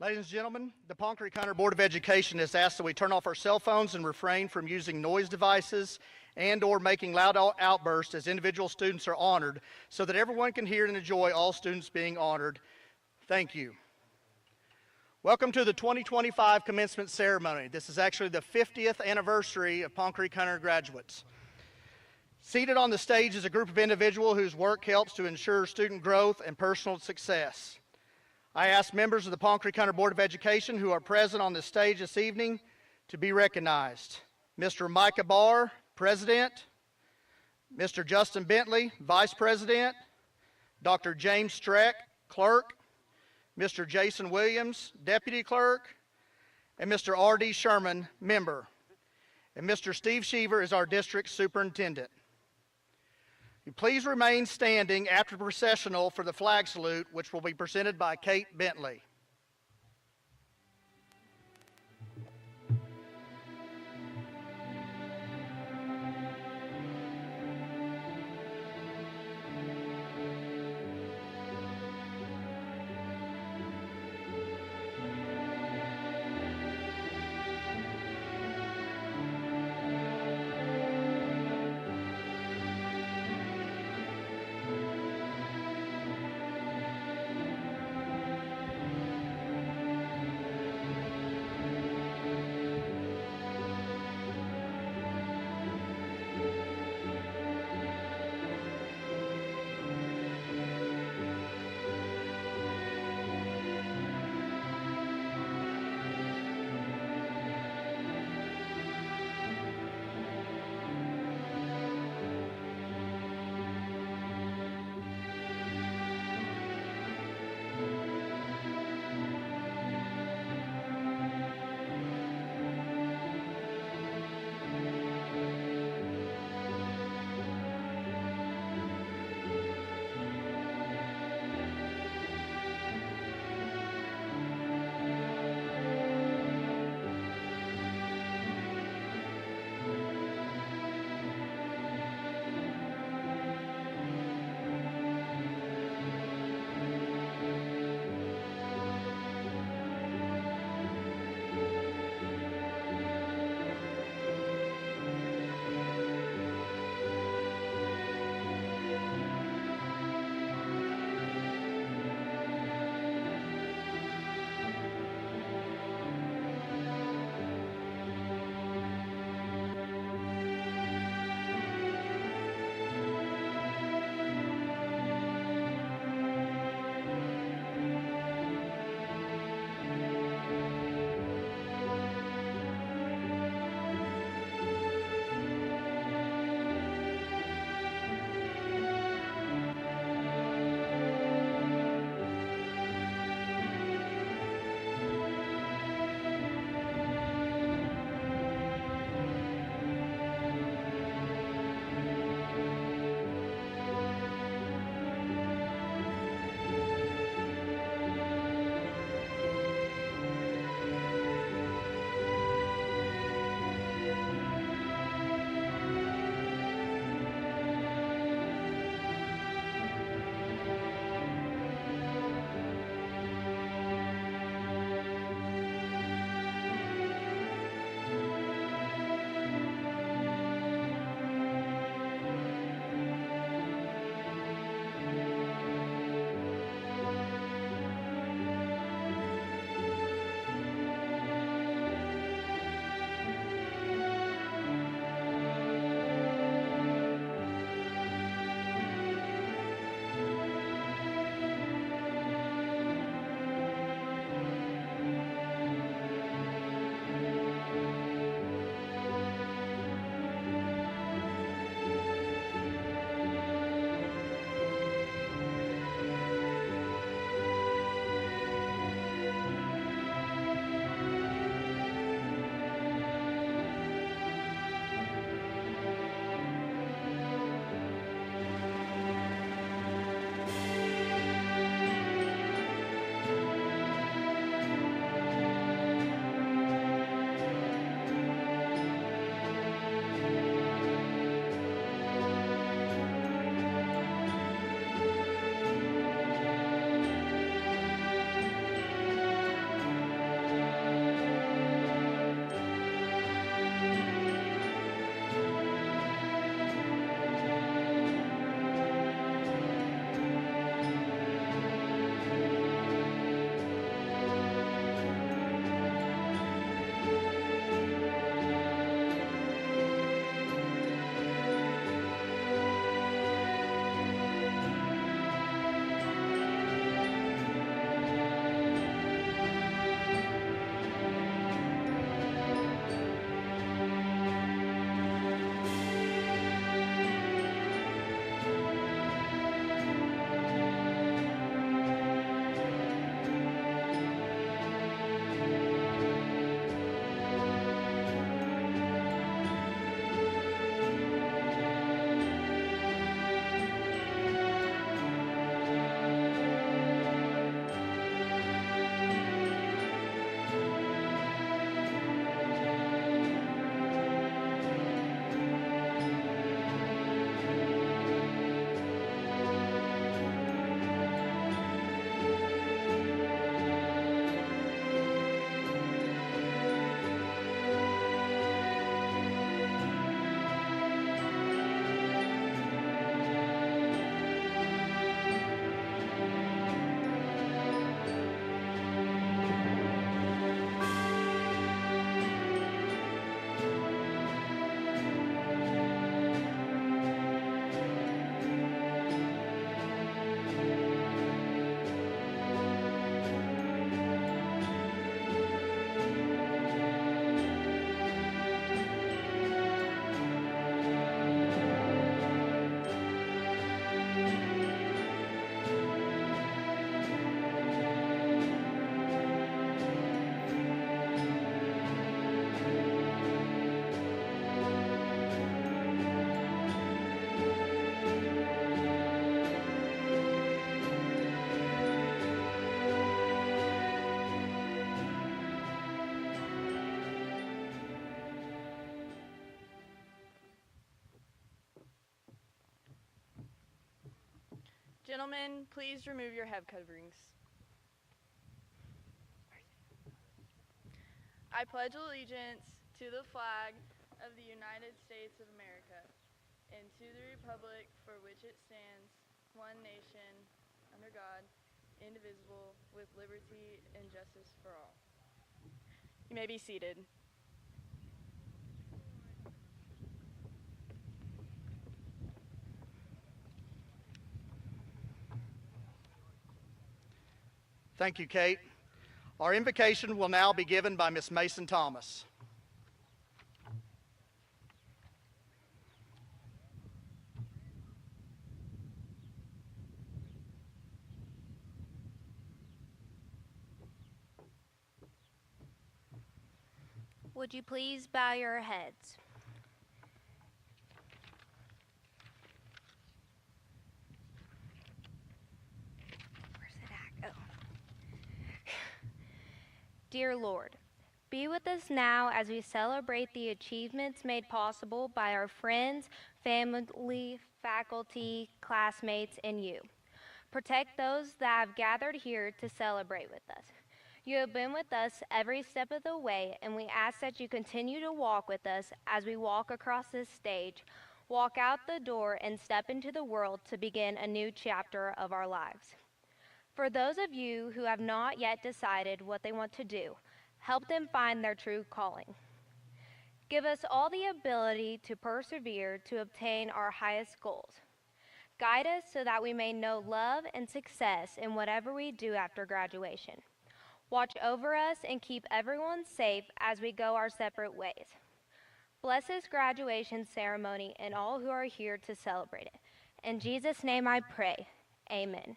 Ladies and gentlemen, the Palm Creek Hunter Board of Education has asked that we turn off our cell phones and refrain from using noise devices and/or making loud outbursts as individual students are honored so that everyone can hear and enjoy all students being honored. Thank you. Welcome to the 2025 commencement ceremony. This is actually the 50th anniversary of Palm Creek Hunter graduates. Seated on the stage is a group of individuals whose work helps to ensure student growth and personal success. I ask members of the Palm Creek Hunter Board of Education who are present on the stage this evening to be recognized. Mr. Micah Barr, President. Mr. Justin Bentley, Vice President. Dr. James Streck, Clerk. Mr. Jason Williams, Deputy Clerk. And Mr. R.D. Sherman, Member. And Mr. Steve Sheaver is our District Superintendent. Please remain standing after the processional for the flag salute, which will be presented by Kate Bentley. Gentlemen, please remove your head coverings. I pledge allegiance to the flag of the United States of America and to the republic for which it stands, one nation, under God, indivisible, with liberty and justice for all. You may be seated. Thank you, Kate. Our invocation will now be given by Miss Mason Thomas. Would you please bow your heads? Where's it at? Oh. Dear Lord, be with us now as we celebrate the achievements made possible by our friends, family, faculty, classmates, and you. Protect those that have gathered here to celebrate with us. You have been with us every step of the way, and we ask that you continue to walk with us as we walk across this stage, walk out the door, and step into the world to begin a new chapter of our lives. For those of you who have not yet decided what they want to do, help them find their true calling. Give us all the ability to persevere to obtain our highest goals. Guide us so that we may know love and success in whatever we do after graduation. Watch over us and keep everyone safe as we go our separate ways. Bless this graduation ceremony and all who are here to celebrate it. In Jesus' name I pray, amen.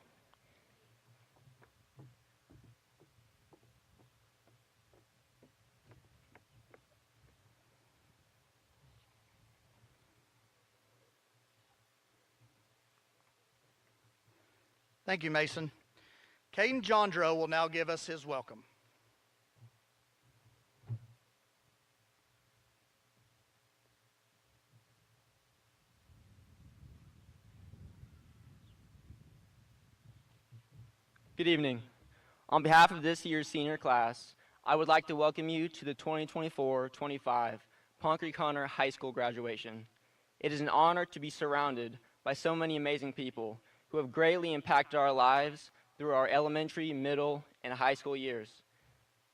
Thank you, Mason. Caden Jondro will now give us his welcome. Good evening. On behalf of this year's senior class, I would like to welcome you to the 2024-25 Ponca Creek Hunter High School graduation. It is an honor to be surrounded by so many amazing people who have greatly impacted our lives through our elementary, middle, and high school years.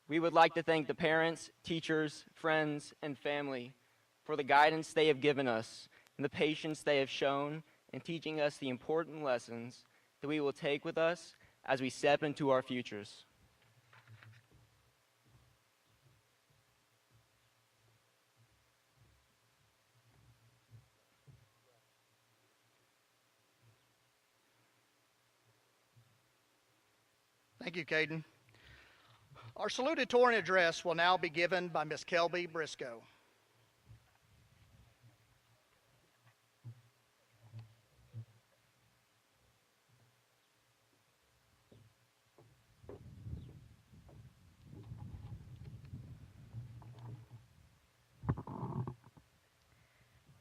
We would like to thank the parents, teachers, friends, and family for the guidance they have given us and the patience they have shown in teaching us the important lessons that we will take with us as we step into our futures. Thank you, Caden. Our salutatorian address will now be given by Ms. Kelby Briscoe.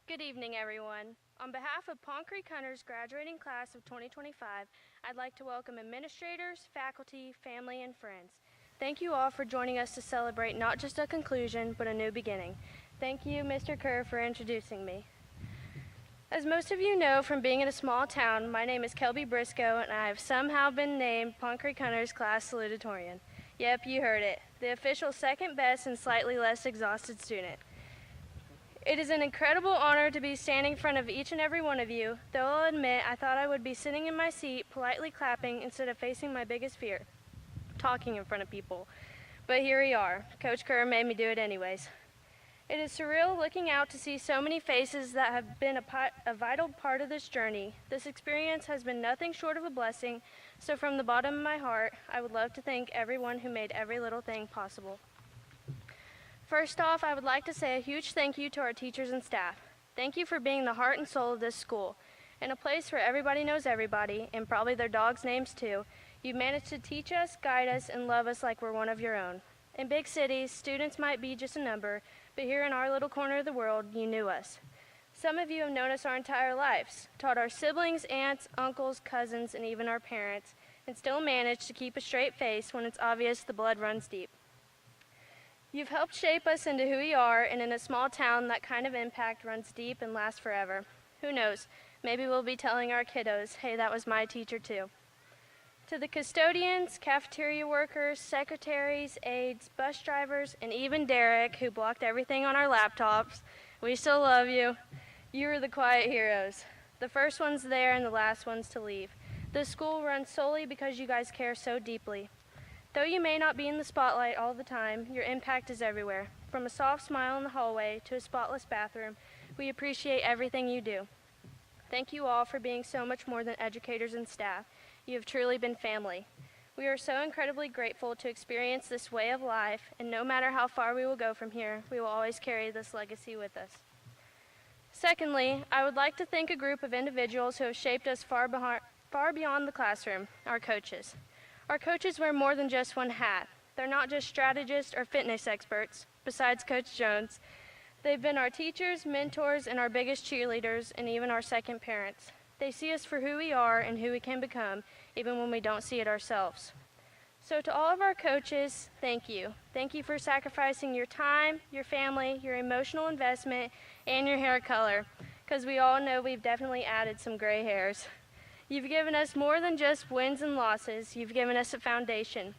Good evening, everyone. On behalf of Ponca Creek Hunters graduating class of 2025, I'd like to welcome administrators, faculty, family, and friends. Thank you all for joining us to celebrate not just a conclusion, but a new beginning. Thank you, Mr. Kerr, for introducing me. As most of you know from being in a small town, my name is Kelby Briscoe, and I have somehow been named Ponca Creek Hunters class salutatorian. Yep, you heard it. The official second best and slightly less exhausted student. It is an incredible honor to be standing in front of each and every one of you, though I'll admit I thought I would be sitting in my seat, politely clapping instead of facing my biggest fear, talking in front of people. But here we are. Coach Kerr made me do it anyways. It is surreal looking out to see so many faces that have been a vital part of this journey. This experience has been nothing short of a blessing, so from the bottom of my heart, I would love to thank everyone who made every little thing possible. First off, I would like to say a huge thank you to our teachers and staff. Thank you for being the heart and soul of this school. In a place where everybody knows everybody, and probably their dogs' names too, you've managed to teach us, guide us, and love us like we're one of your own. In big cities, students might be just a number, but here in our little corner of the world, you knew us. Some of you have known us our entire lives, taught our siblings, aunts, uncles, cousins, and even our parents, and still manage to keep a straight face when it's obvious the blood runs deep. You've helped shape us into who we are, and in a small town, that kind of impact runs deep and lasts forever. Who knows? Maybe we'll be telling our kiddos, hey, that was my teacher too. To the custodians, cafeteria workers, secretaries, aides, bus drivers, and even Derek, who blocked everything on our laptops, we still love you. You are the quiet heroes. The first ones there and the last ones to leave. This school runs solely because you guys care so deeply. Though you may not be in the spotlight all the time, your impact is everywhere. From a soft smile in the hallway to a spotless bathroom, we appreciate everything you do. Thank you all for being so much more than educators and staff. You have truly been family. We are so incredibly grateful to experience this way of life, and no matter how far we will go from here, we will always carry this legacy with us. Secondly, I would like to thank a group of individuals who have shaped us far beyond the classroom, our coaches. Our coaches wear more than just one hat. They're not just strategists or fitness experts, besides Coach Jones. They've been our teachers, mentors, and our biggest cheerleaders, and even our second parents. They see us for who we are and who we can become, even when we don't see it ourselves. So to all of our coaches, thank you. Thank you for sacrificing your time, your family, your emotional investment, and your hair color, because we all know we've definitely added some gray hairs. You've given us more than just wins and losses. You've given us a foundation.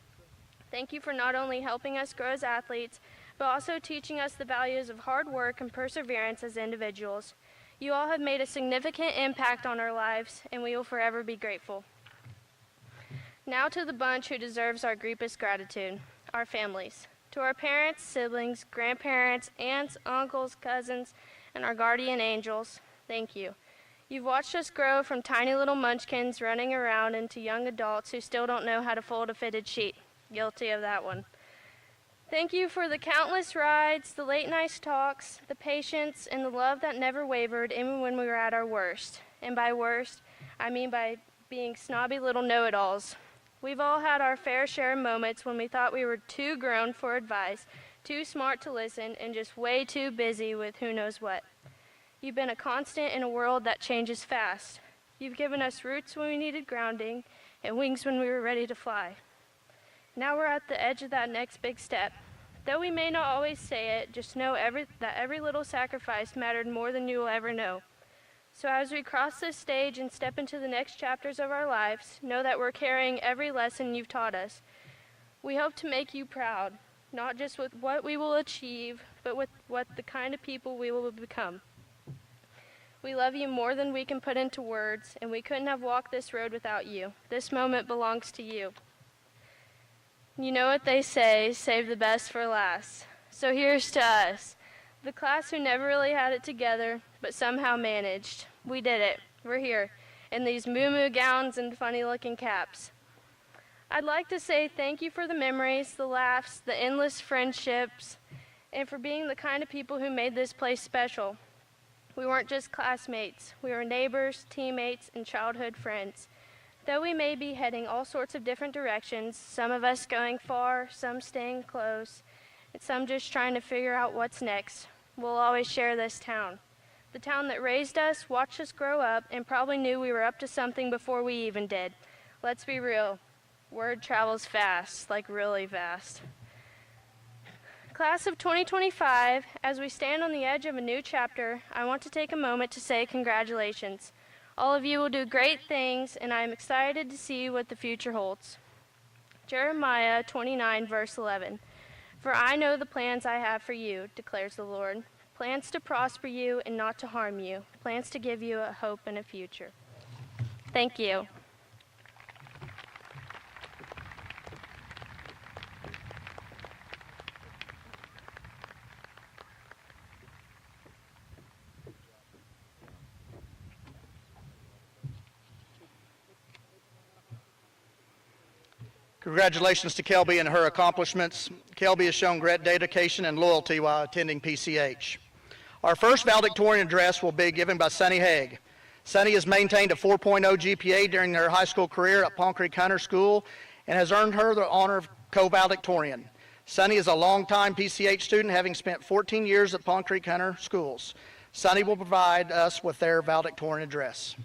Thank you for not only helping us grow as athletes, but also teaching us the values of hard work and perseverance as individuals. You all have made a significant impact on our lives, and we will forever be grateful. Now to the bunch who deserves our deepest gratitude, our families. To our parents, siblings, grandparents, aunts, uncles, cousins, and our guardian angels, thank you. You've watched us grow from tiny little munchkins running around into young adults who still don't know how to fold a fitted sheet. Guilty of that one. Thank you for the countless rides, the late night talks, the patience, and the love that never wavered even when we were at our worst. And by worst, I mean by being snobby little know-it-alls. We've all had our fair share of moments when we thought we were too grown for advice, too smart to listen, and just way too busy with who knows what. You've been a constant in a world that changes fast. You've given us roots when we needed grounding and wings when we were ready to fly. Now we're at the edge of that next big step. Though we may not always say it, just know that every little sacrifice mattered more than you will ever know. So as we cross this stage and step into the next chapters of our lives, know that we're carrying every lesson you've taught us. We hope to make you proud, not just with what we will achieve, but with what the kind of people we will become. We love you more than we can put into words, and we couldn't have walked this road without you. This moment belongs to you. You know what they say, save the best for last. So here's to us, the class who never really had it together, but somehow managed. We did it. We're here, in these moo-moo gowns and funny-looking caps. I'd like to say thank you for the memories, the laughs, the endless friendships, and for being the kind of people who made this place special. We weren't just classmates. We were neighbors, teammates, and childhood friends. Though we may be heading all sorts of different directions, some of us going far, some staying close, and some just trying to figure out what's next, we'll always share this town. The town that raised us, watched us grow up, and probably knew we were up to something before we even did. Let's be real. Word travels fast, like really fast. Class of 2025, as we stand on the edge of a new chapter, I want to take a moment to say congratulations. All of you will do great things, and I am excited to see what the future holds. Jeremiah 29, verse 11. For I know the plans I have for you, declares the Lord. Plans to prosper you and not to harm you. Plans to give you a hope and a future. Thank you. Congratulations to Kelby and her accomplishments. Kelby has shown great dedication and loyalty while attending PCH. Our first valedictorian address will be given by Sunny Haig. Sunny has maintained a 4.0 GPA during her high school career at Palm Creek Hunter School and has earned her the honor of co-valedictorian. Sunny is a longtime PCH student, having spent 14 years at Palm Creek Hunter Schools. Sonny will provide us with their valedictorian address.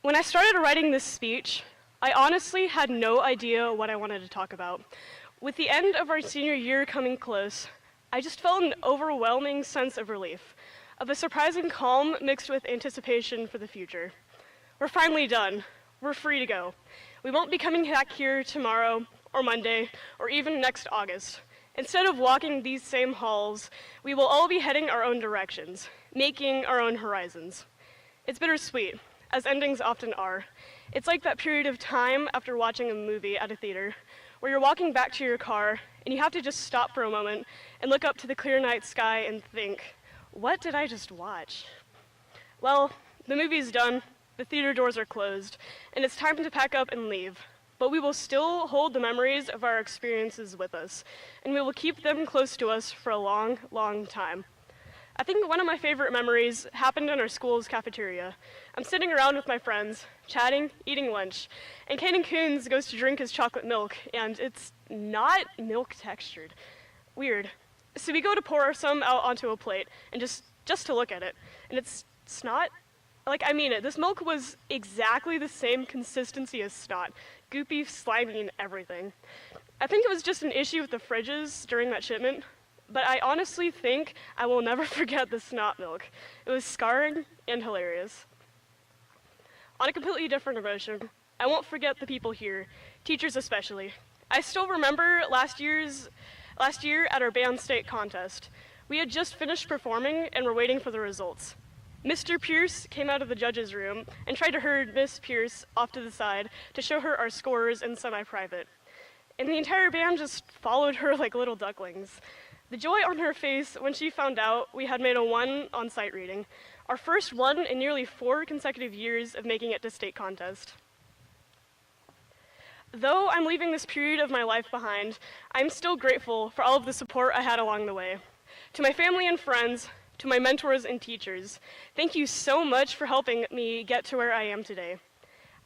When I started writing this speech, I honestly had no idea what I wanted to talk about. With the end of our senior year coming close, I just felt an overwhelming sense of relief, of a surprising calm mixed with anticipation for the future. We're finally done. We're free to go. We won't be coming back here tomorrow or Monday or even next August. Instead of walking these same halls, we will all be heading our own directions, making our own horizons. It's bittersweet, as endings often are. It's like that period of time after watching a movie at a theater, where you're walking back to your car and you have to just stop for a moment and look up to the clear night sky and think, what did I just watch? Well, the movie's done, the theater doors are closed, and it's time to pack up and leave. But we will still hold the memories of our experiences with us, and we will keep them close to us for a long, long time. I think one of my favorite memories happened in our school's cafeteria. I'm sitting around with my friends, chatting, eating lunch, and Caden Coons goes to drink his chocolate milk, and it's not milk textured. Weird. So we go to pour some out onto a plate, and just to look at it, and it's snot. Like, I mean it. This milk was exactly the same consistency as snot. Goopy, slimy, and everything. I think it was just an issue with the fridges during that shipment, but I honestly think I will never forget the snot milk. It was scarring and hilarious. On a completely different emotion, I won't forget the people here, teachers especially. I still remember last year at our band state contest. We had just finished performing and were waiting for the results. Mr. Pierce came out of the judge's room and tried to herd Miss Pierce off to the side to show her our scores in semi-private. And the entire band just followed her like little ducklings. The joy on her face when she found out we had made a 1 on sight reading, our first one in nearly 4 consecutive years of making it to state contest. Though I'm leaving this period of my life behind, I'm still grateful for all of the support I had along the way. To my family and friends, to my mentors and teachers, thank you so much for helping me get to where I am today.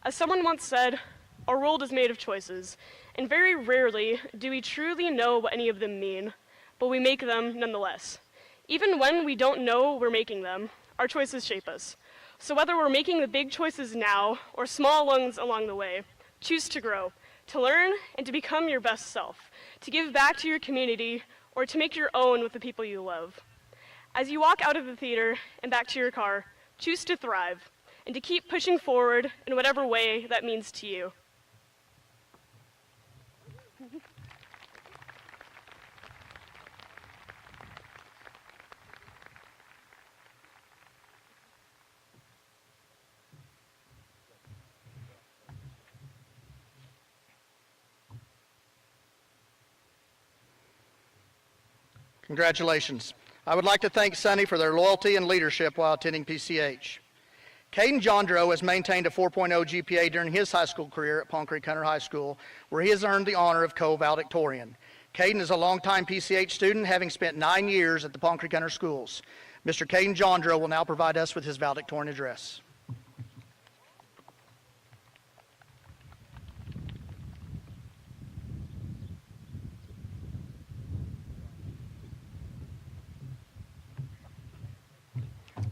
As someone once said, our world is made of choices, and very rarely do we truly know what any of them mean, but we make them nonetheless. Even when we don't know we're making them, our choices shape us. So whether we're making the big choices now or small ones along the way, choose to grow, to learn and to become your best self, to give back to your community, or to make your own with the people you love. As you walk out of the theater and back to your car, choose to thrive and to keep pushing forward in whatever way that means to you. Congratulations. I would like to thank Sonny for their loyalty and leadership while attending PCH. Caden Jondro has maintained a 4.0 GPA during his high school career at Palm Creek Hunter High School, where he has earned the honor of co-valedictorian. Caden is a longtime PCH student, having spent 9 years at the Palm Creek Hunter schools. Mr. Caden Jondro will now provide us with his valedictorian address.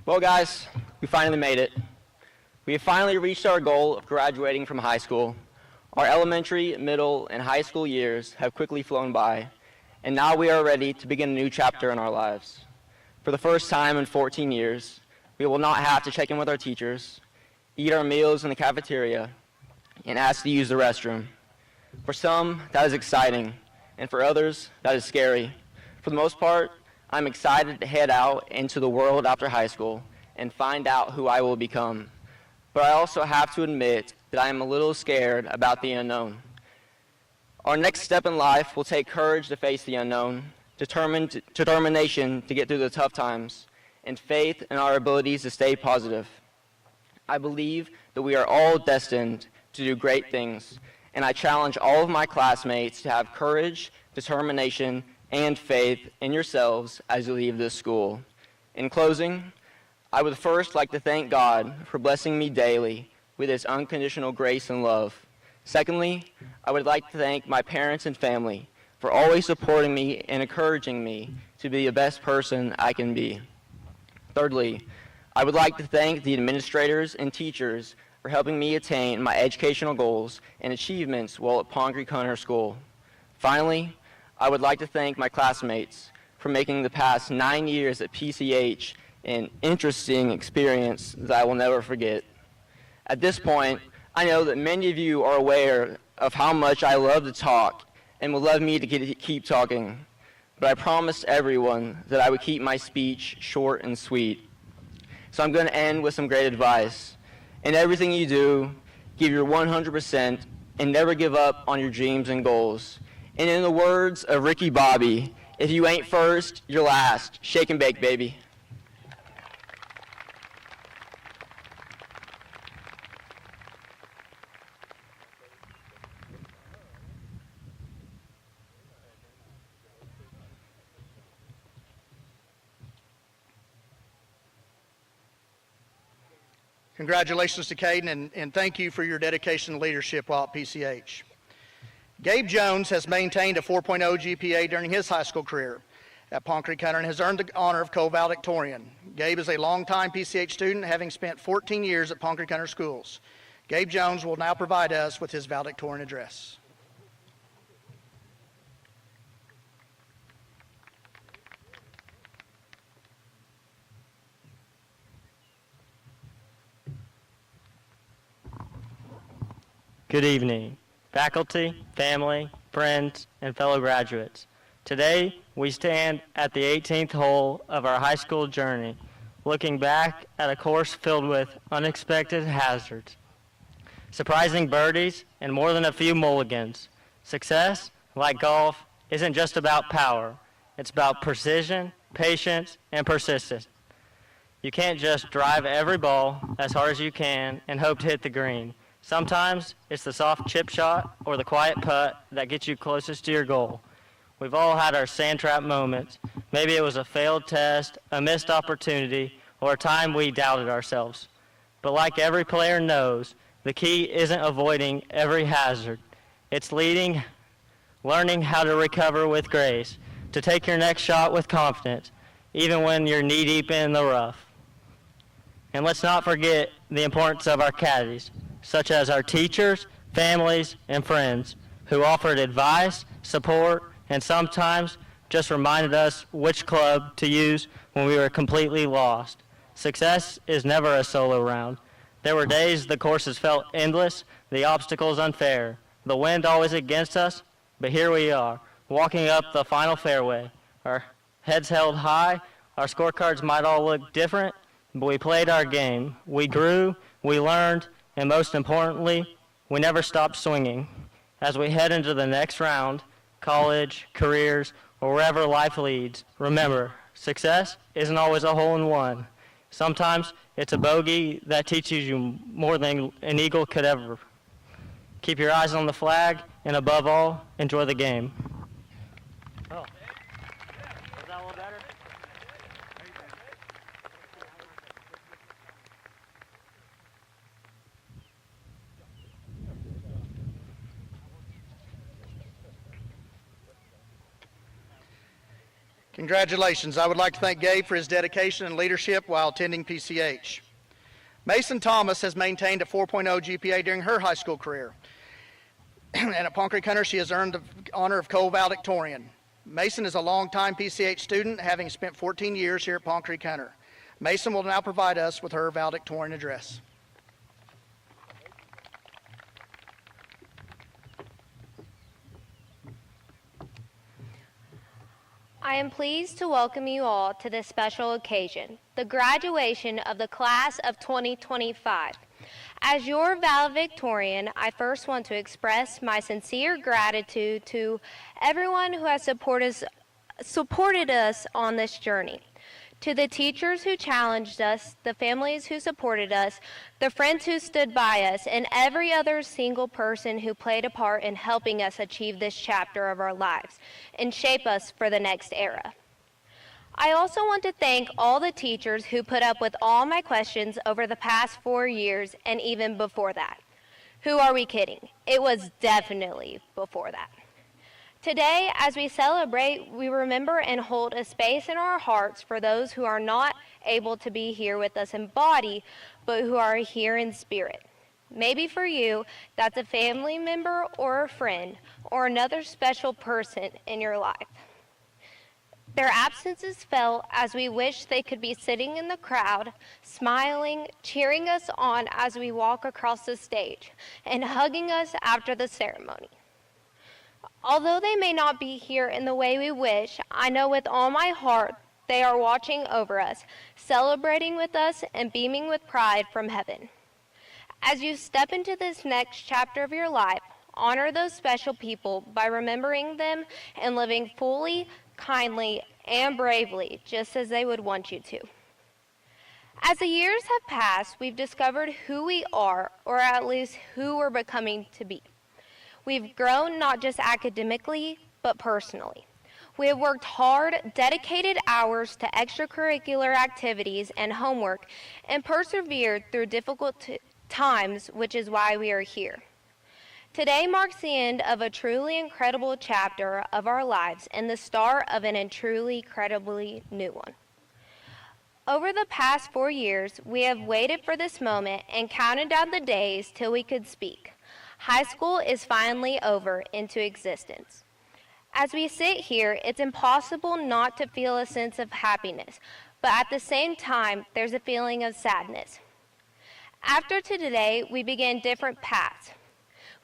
Well, guys, we finally made it. We have finally reached our goal of graduating from high school. Our elementary, middle, and high school years have quickly flown by, and now we are ready to begin a new chapter in our lives. For the first time in 14 years, we will not have to check in with our teachers, eat our meals in the cafeteria, and ask to use the restroom. For some, that is exciting, and for others, that is scary. For the most part, I'm excited to head out into the world after high school and find out who I will become. But I also have to admit that I am a little scared about the unknown. Our next step in life will take courage to face the unknown, determination to get through the tough times, and faith in our abilities to stay positive. I believe that we are all destined to do great things, and I challenge all of my classmates to have courage, determination, and faith in yourselves as you leave this school. In closing, I would first like to thank God for blessing me daily with his unconditional grace and love. Secondly, I would like to thank my parents and family for always supporting me and encouraging me to be the best person I can be. Thirdly, I would like to thank the administrators and teachers for helping me attain my educational goals and achievements while at Pond Creek Hunter School. Finally, I would like to thank my classmates for making the past 9 years at PCH an interesting experience that I will never forget. At this point, I know that many of you are aware of how much I love to talk and would love me to keep talking, but I promised everyone that I would keep my speech short and sweet. So I'm going to end with some great advice. In everything you do, give your 100% and never give up on your dreams and goals. And in the words of Ricky Bobby, if you ain't first, you're last. Shake and bake, baby. Congratulations to Caden, and thank you for your dedication and leadership while at PCH. Gabe Jones has maintained a 4.0 GPA during his high school career at Pond Creek Hunter and has earned the honor of co-valedictorian. Gabe is a longtime PCH student, having spent 14 years at Pond Creek Hunter Schools. Gabe Jones will now provide us with his valedictorian address. Good evening, faculty, family, friends, and fellow graduates. Today, we stand at the 18th hole of our high school journey, looking back at a course filled with unexpected hazards, surprising birdies, and more than a few mulligans. Success, like golf, isn't just about power. It's about precision, patience, and persistence. You can't just drive every ball as hard as you can and hope to hit the green. Sometimes it's the soft chip shot or the quiet putt that gets you closest to your goal. We've all had our sand trap moments. Maybe it was a failed test, a missed opportunity, or a time we doubted ourselves. But like every player knows, the key isn't avoiding every hazard. It's learning how to recover with grace, to take your next shot with confidence, even when you're knee-deep in the rough. And let's not forget the importance of our caddies, such as our teachers, families, and friends, who offered advice, support, and sometimes just reminded us which club to use when we were completely lost. Success is never a solo round. There were days the courses felt endless, the obstacles unfair, the wind always against us, but here we are, walking up the final fairway. Our heads held high, our scorecards might all look different, but we played our game. We grew, we learned, and most importantly, we never stopped swinging. As we head into the next round, college, careers, or wherever life leads, remember, success isn't always a hole-in-one. Sometimes it's a bogey that teaches you more than an eagle could ever. Keep your eyes on the flag, and above all, enjoy the game. Oh. Was that a little better? Congratulations. I would like to thank Gabe for his dedication and leadership while attending PCH. Mason Thomas has maintained a 4.0 GPA during her high school career. And at Pond Creek Hunter, she has earned the honor of co-valedictorian. Mason is a longtime PCH student, having spent 14 years here at Pond Creek Hunter. Mason will now provide us with her valedictorian address. I am pleased to welcome you all to this special occasion, the graduation of the class of 2025. As your valedictorian, I first want to express my sincere gratitude to everyone who has supported us on this journey. To the teachers who challenged us, the families who supported us, the friends who stood by us, and every other single person who played a part in helping us achieve this chapter of our lives and shape us for the next era. I also want to thank all the teachers who put up with all my questions over the past 4 years and even before that. Who are we kidding? It was definitely before that. Today, as we celebrate, we remember and hold a space in our hearts for those who are not able to be here with us in body, but who are here in spirit. Maybe for you, that's a family member or a friend or another special person in your life. Their absence is felt as we wish they could be sitting in the crowd, smiling, cheering us on as we walk across the stage, and hugging us after the ceremony. Although they may not be here in the way we wish, I know with all my heart they are watching over us, celebrating with us, and beaming with pride from heaven. As you step into this next chapter of your life, honor those special people by remembering them and living fully, kindly, and bravely, just as they would want you to. As the years have passed, we've discovered who we are, or at least who we're becoming to be. We've grown not just academically, but personally. We have worked hard, dedicated hours to extracurricular activities and homework, and persevered through difficult times, which is why we are here. Today marks the end of a truly incredible chapter of our lives and the start of an truly incredibly new one. Over the past 4 years, we have waited for this moment and counted down the days till we could speak. High school is finally over into existence. As we sit here, it's impossible not to feel a sense of happiness, but at the same time, there's a feeling of sadness. After today, we begin different paths.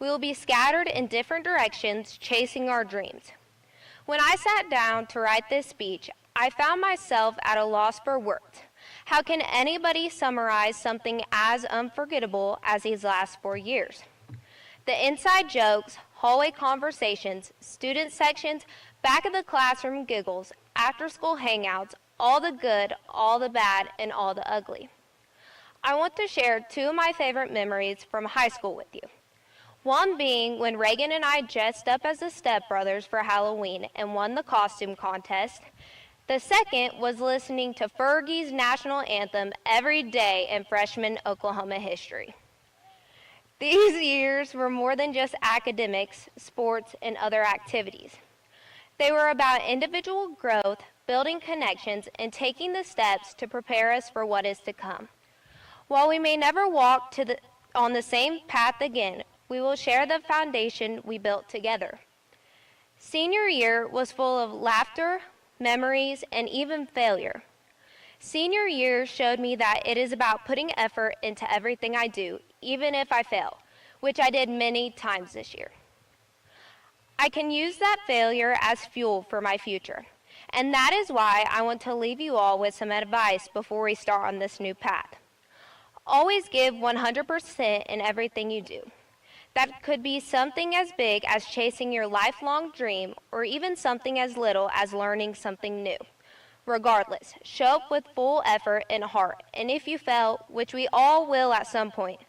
We will be scattered in different directions, chasing our dreams. When I sat down to write this speech, I found myself at a loss for words. How can anybody summarize something as unforgettable as these last 4 years? The inside jokes, hallway conversations, student sections, back of the classroom giggles, after-school hangouts, all the good, all the bad, and all the ugly. I want to share 2 of my favorite memories from high school with you. One being when Reagan and I dressed up as the stepbrothers for Halloween and won the costume contest. The second was listening to Fergie's national anthem every day in freshman Oklahoma history. These years were more than just academics, sports, and other activities. They were about individual growth, building connections, and taking the steps to prepare us for what is to come. While we may never walk on the same path again, we will share the foundation we built together. Senior year was full of laughter, memories, and even failure. Senior year showed me that it is about putting effort into everything I do, even if I fail, which I did many times this year. I can use that failure as fuel for my future, and that is why I want to leave you all with some advice before we start on this new path. Always give 100% in everything you do. That could be something as big as chasing your lifelong dream, or even something as little as learning something new. Regardless, show up with full effort and heart, and if you fail, which we all will at some point,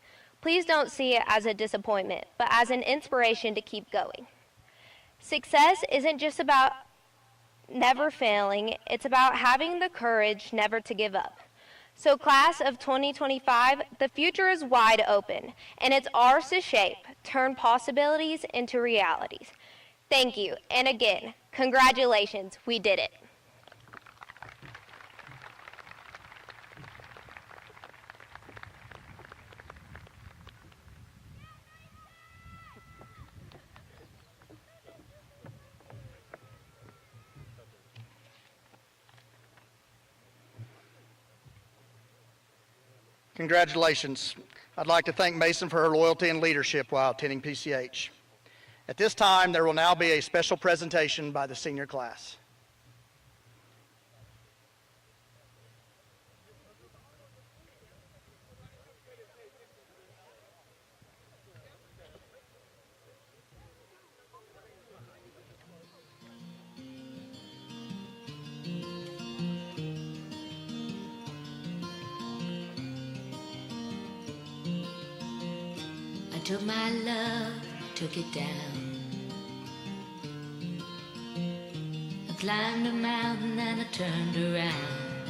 please don't see it as a disappointment, but as an inspiration to keep going. Success isn't just about never failing, it's about having the courage never to give up. So class of 2025, the future is wide open, and it's ours to shape, turn possibilities into realities. Thank you, and again, congratulations, we did it. Congratulations. I'd like to thank Mason for her loyalty and leadership while attending PCH. At this time, there will now be a special presentation by the senior class. Took my love, took it down. climbed a mountain and I turned around,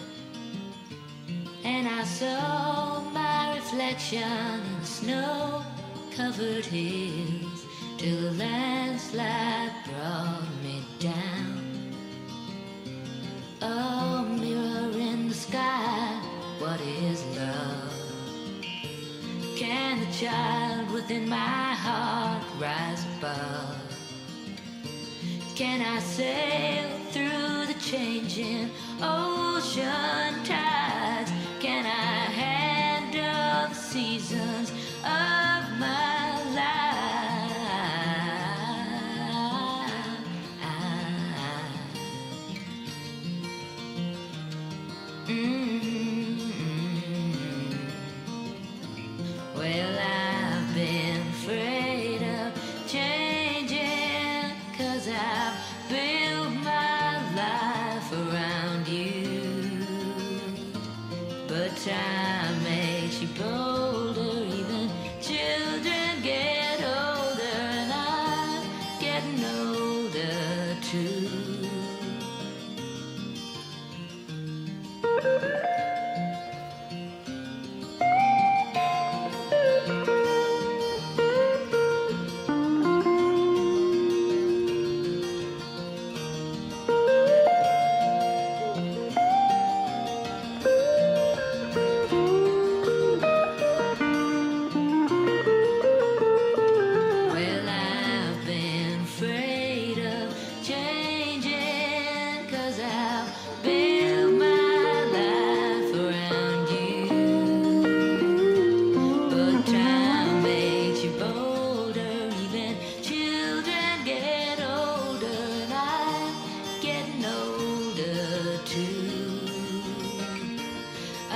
and I saw my reflection in the snow-covered hills, till the landslide brought me down. Oh, mirror in the sky, what is love? Can the child within my heart rise above? Can I sail through the changing ocean tides? Can I handle the seasons of my life? Well, I've been afraid of changing, 'cause I've built my life around you. But time makes you bolder, even children get older, and I'm getting older too. Well, I've been afraid of changing, 'cause I've built my life around you. But time makes you bolder, even children get older, and I'm getting older too.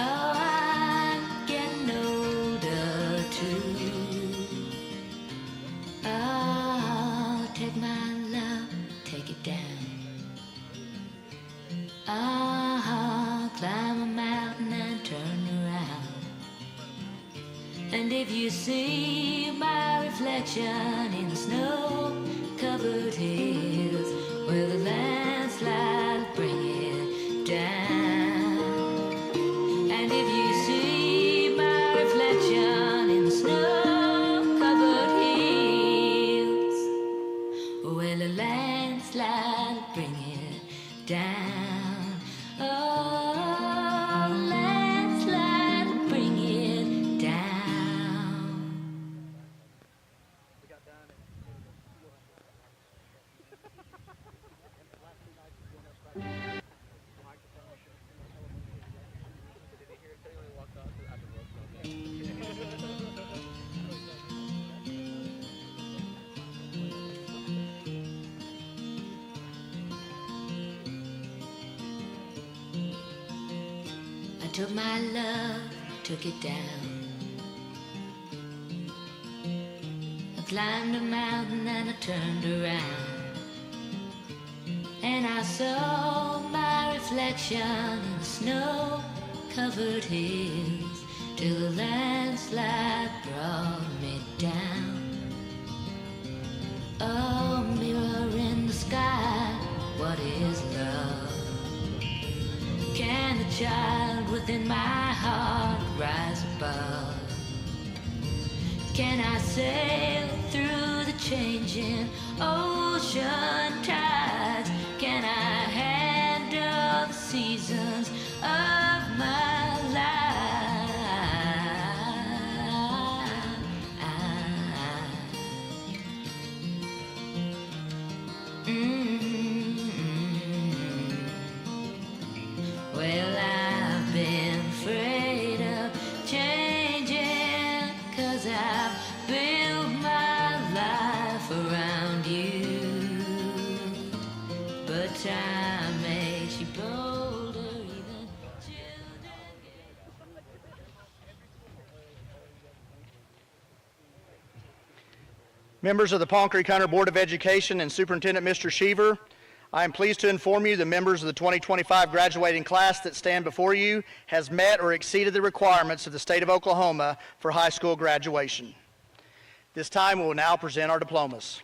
Oh, I'm getting older too. Oh, take my love, take it down. Oh, climb a mountain and turn around. And if you see my reflection in the snow-covered hills, well, the landslide will bring it down. And if you see my reflection in the snow-covered hills, well, a landslide will bring it down. Oh, landslide will bring it down. I took my love, took it down. I climbed a mountain and I turned around, and I saw my reflection in the snow-covered hills, till the landslide brought me down. Oh, mirror in the sky, what is love? Can the child within my heart rise above? Can I sail through the changing ocean tides? Can I handle the seasons of my life? Well, I've been afraid of changing, 'cause I've built my life around you. But time makes you bolder, even children get... Members of the Palm Creek Hunter Board of Education and Superintendent Mr. Sheaver, I am pleased to inform you the members of the 2025 graduating class that stand before you has met or exceeded the requirements of the state of Oklahoma for high school graduation. This time we will now present our diplomas.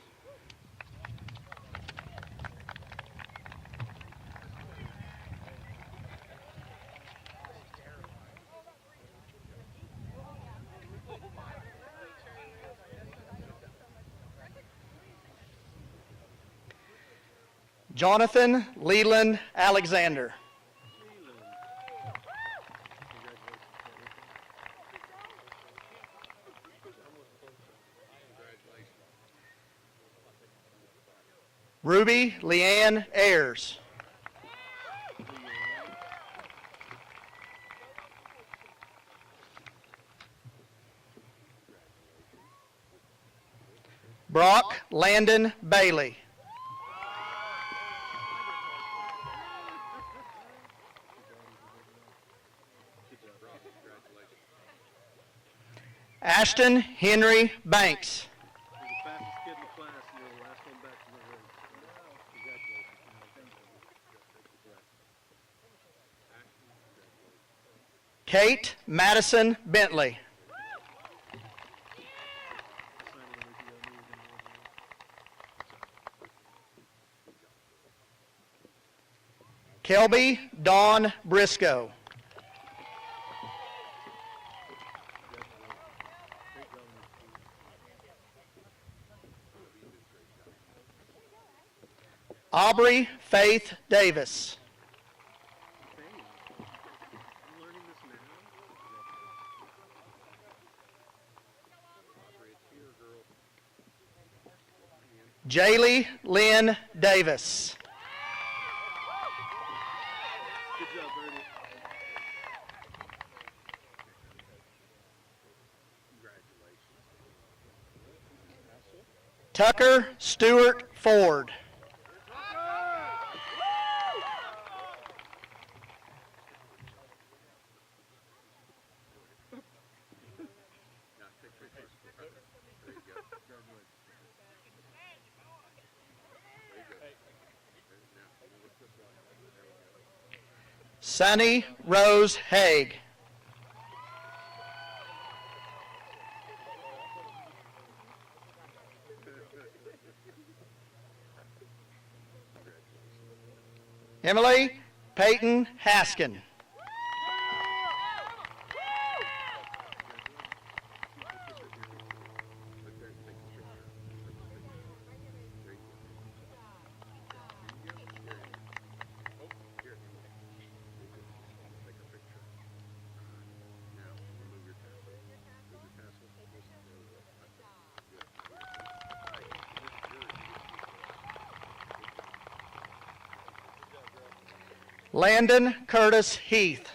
Jonathan Leland Alexander. Ruby Leanne Ayers. Brock Landon Bailey. Ashton Henry Banks. Kate Madison Bentley. Kelby Dawn Briscoe. Aubrey Faith Davis. Jaylee Lynn Davis. Good job, Bernie. Congratulations. Tucker Stewart Ford. Sunny Rose Haig. Emily Peyton Haskin. Landon Curtis Heath.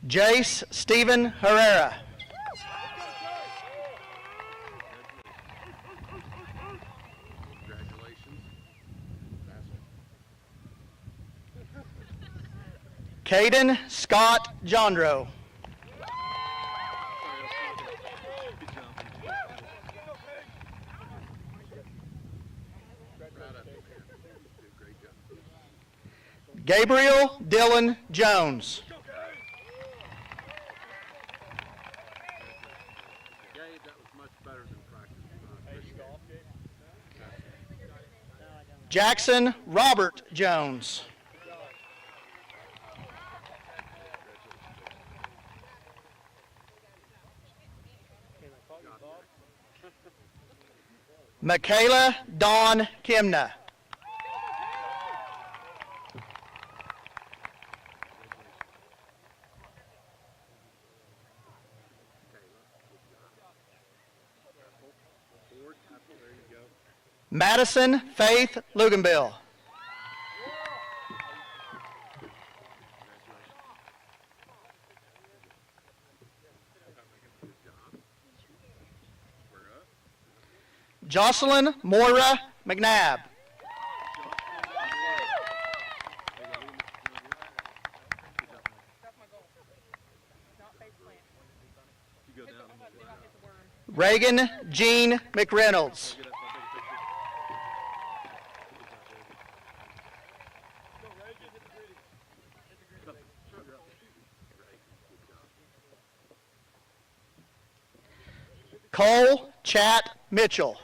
Jace Stephen Herrera. Caden Scott Jondro. Gabriel Dylan Jones. Jackson Robert Jones. Michaela Dawn Kimna. Madison Faith Luganbill. Jocelyn Moira McNabb. Reagan Jean McReynolds. Cole Chat Mitchell.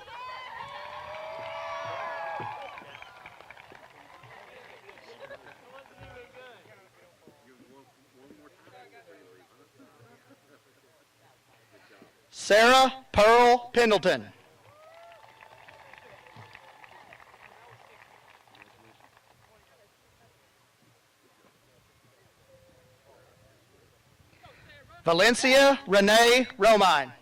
Sarah Pearl Pendleton. Valencia Renee Romine.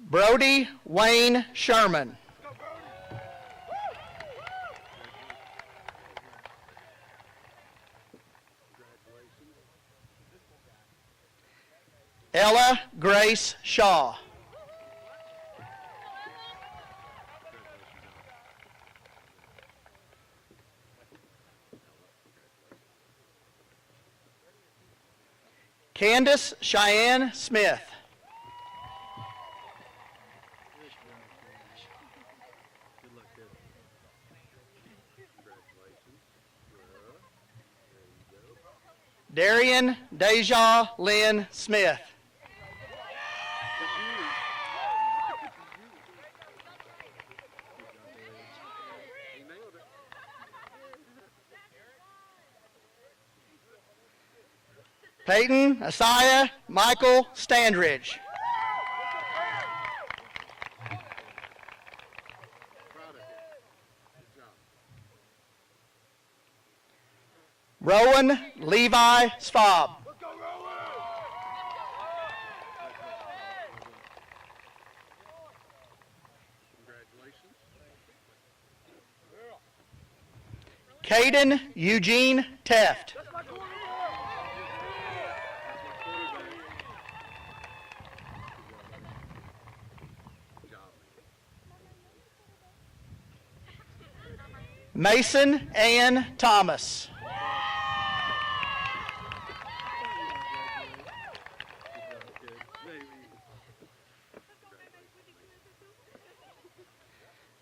Brody Wayne Sherman. Ella Grace Shaw. Candace Cheyenne Smith. Darian Deja Lynn Smith. Peyton Asaya Michael Standridge. Rowan Levi Svaab. Caden Eugene Teft. Mason Ann Thomas.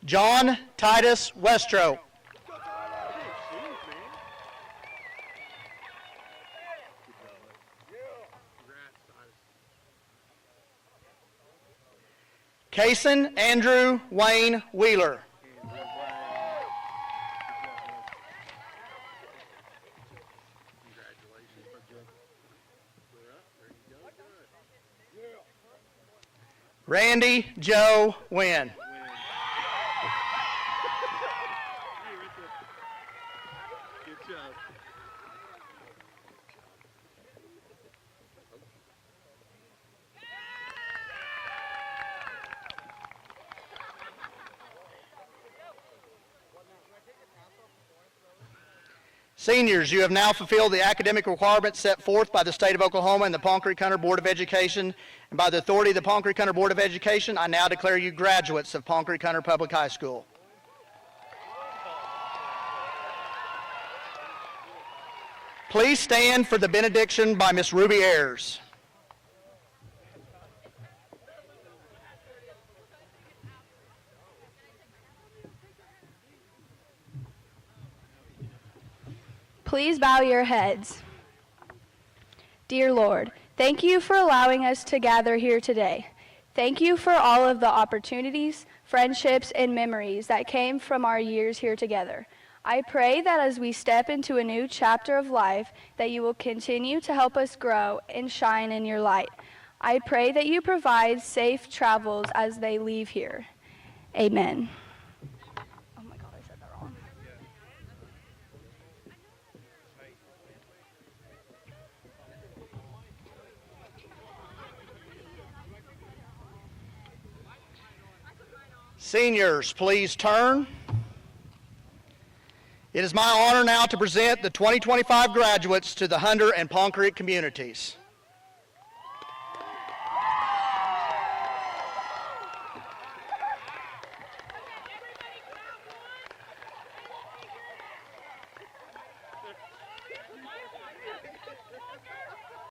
John Titus Westrope. Kason Andrew Wayne Wheeler. Randy Joe Wynn. Good job. Seniors, you have now fulfilled the academic requirements set forth by the State of Oklahoma and the Palm Creek Hunter Board of Education. And by the authority of the Palm Creek Hunter Board of Education, I now declare you graduates of Palm Creek Hunter Public High School. Please stand for the benediction by Miss Ruby Ayers. Please bow your heads. Dear Lord, thank you for allowing us to gather here today. Thank you for all of the opportunities, friendships, and memories that came from our years here together. I pray that as we step into a new chapter of life, that you will continue to help us grow and shine in your light. I pray that you provide safe travels as they leave here. Amen. Oh my God, I said that wrong. Seniors, please turn. It is my honor now to present the 2025 graduates to the Hunter and Palm Creek communities.